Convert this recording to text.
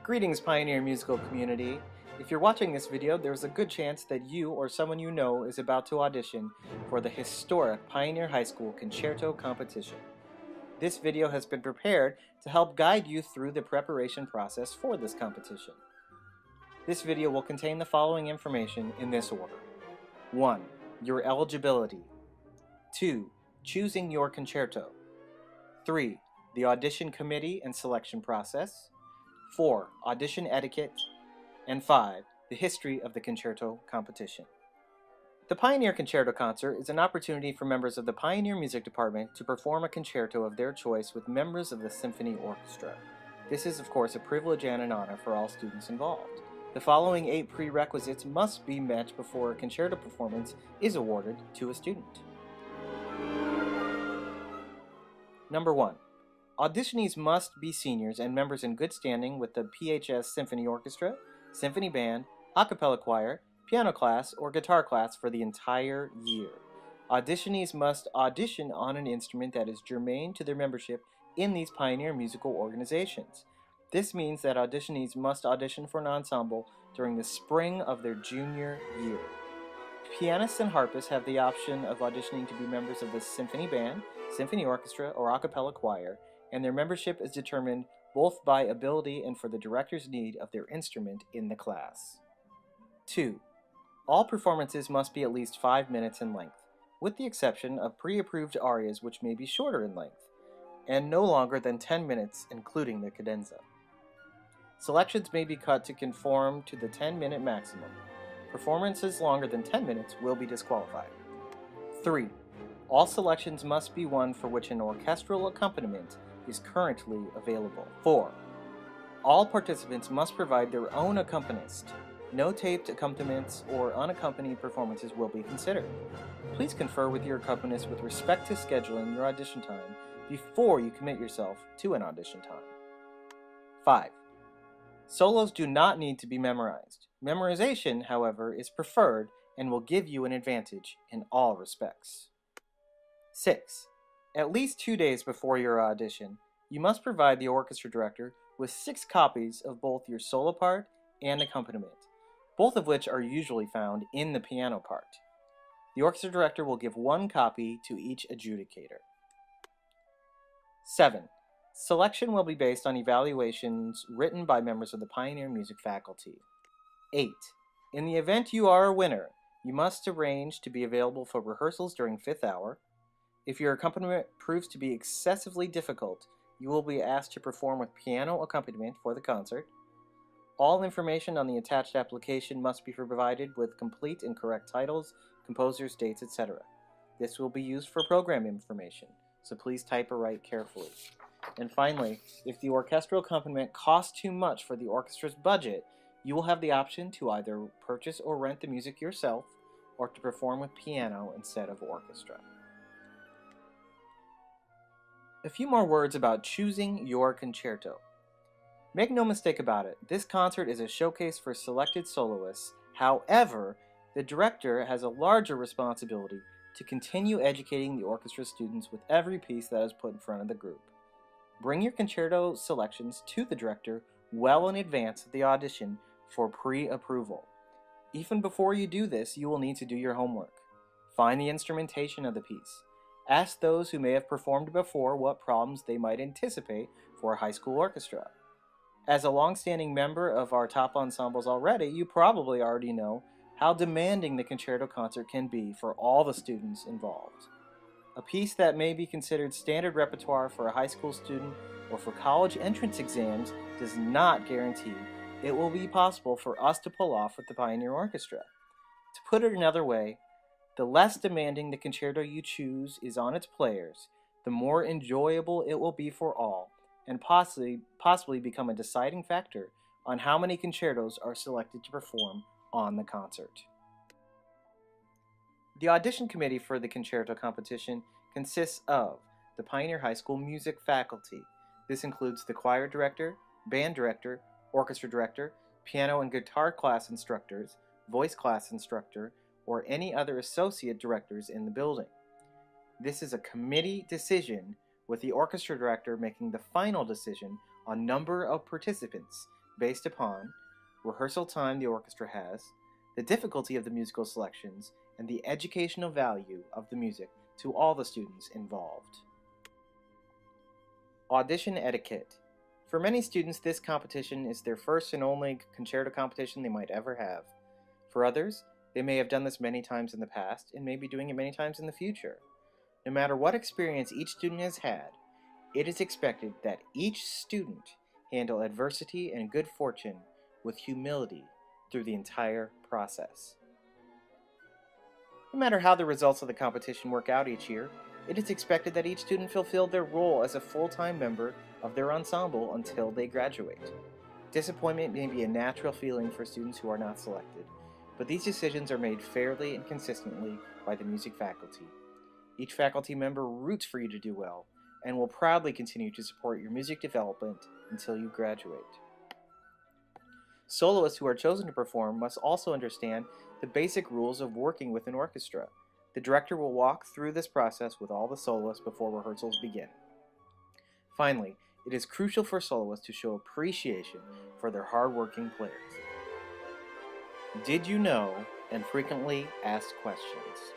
Greetings, Pioneer musical community. If you're watching this video, there's a good chance that you or someone you know is about to audition for the historic Pioneer High School Concerto Competition. This video has been prepared to help guide you through the preparation process for this competition. This video will contain the following information in this order. 1. Your eligibility. 2. Choosing your concerto. 3. The Audition Committee and selection process. 4. Audition Etiquette. And 5. The history of the Concerto Competition. The Pioneer Concerto Concert is an opportunity for members of the Pioneer Music Department to perform a concerto of their choice with members of the symphony orchestra. This is, of course, a privilege and an honor for all students involved. The following 8 prerequisites must be met before a concerto performance is awarded to a student. Number 1. Auditionees must be seniors and members in good standing with the PHS Symphony Orchestra, Symphony Band, a cappella choir, piano class, or guitar class for the entire year. Auditionees must audition on an instrument that is germane to their membership in these pioneer musical organizations. This means that auditionees must audition for an ensemble during the spring of their junior year. Pianists and harpists have the option of auditioning to be members of the Symphony Band, Symphony Orchestra, or a cappella choir, and their membership is determined both by ability and for the director's need of their instrument in the class. 2. All performances must be at least 5 minutes in length, with the exception of pre-approved arias which may be shorter in length, and no longer than 10 minutes including the cadenza. Selections may be cut to conform to the 10-minute maximum. Performances longer than 10 minutes will be disqualified. 3. All selections must be one for which an orchestral accompaniment is currently available. 4. All participants must provide their own accompanist. No taped accompaniments or unaccompanied performances will be considered. Please confer with your accompanist with respect to scheduling your audition time before you commit yourself to an audition time. 5. Solos do not need to be memorized. Memorization, however, is preferred and will give you an advantage in all respects. 6. At least 2 days before your audition, you must provide the orchestra director with 6 copies of both your solo part and accompaniment, both of which are usually found in the piano part. The orchestra director will give 1 copy to each adjudicator. 7. Selection will be based on evaluations written by members of the Pioneer Music faculty. 8. In the event you are a winner, you must arrange to be available for rehearsals during 5th hour. If your accompaniment proves to be excessively difficult, you will be asked to perform with piano accompaniment for the concert. All information on the attached application must be provided with complete and correct titles, composers, dates, etc. This will be used for program information, so please type or write carefully. And finally, if the orchestral accompaniment costs too much for the orchestra's budget, you will have the option to either purchase or rent the music yourself, or to perform with piano instead of orchestra. A few more words about choosing your concerto. Make no mistake about it, this concert is a showcase for selected soloists. However, the director has a larger responsibility to continue educating the orchestra students with every piece that is put in front of the group. Bring your concerto selections to the director well in advance of the audition for pre-approval. Even before you do this, you will need to do your homework. Find the instrumentation of the piece. Ask those who may have performed before what problems they might anticipate for a high school orchestra. As a long-standing member of our top ensembles already, you probably already know how demanding the concerto concert can be for all the students involved. A piece that may be considered standard repertoire for a high school student or for college entrance exams does not guarantee it will be possible for us to pull off with the Pioneer Orchestra. To put it another way, the less demanding the concerto you choose is on its players, the more enjoyable it will be for all, and possibly become a deciding factor on how many concertos are selected to perform on the concert. The audition committee for the concerto competition consists of the Pioneer High School music faculty. This includes the choir director, band director, orchestra director, piano and guitar class instructors, voice class instructor, or any other associate directors in the building. This is a committee decision, with the orchestra director making the final decision on number of participants based upon rehearsal time the orchestra has, the difficulty of the musical selections, and the educational value of the music to all the students involved. Audition Etiquette. For many students, this competition is their first and only concerto competition they might ever have. For others, they may have done this many times in the past and may be doing it many times in the future. No matter what experience each student has had, it is expected that each student handle adversity and good fortune with humility through the entire process. No matter how the results of the competition work out each year, it is expected that each student fulfill their role as a full-time member of their ensemble until they graduate. Disappointment may be a natural feeling for students who are not selected, but these decisions are made fairly and consistently by the music faculty. Each faculty member roots for you to do well and will proudly continue to support your music development until you graduate. Soloists who are chosen to perform must also understand the basic rules of working with an orchestra. The director will walk through this process with all the soloists before rehearsals begin. Finally, it is crucial for soloists to show appreciation for their hard-working players. Did you know? And frequently asked questions.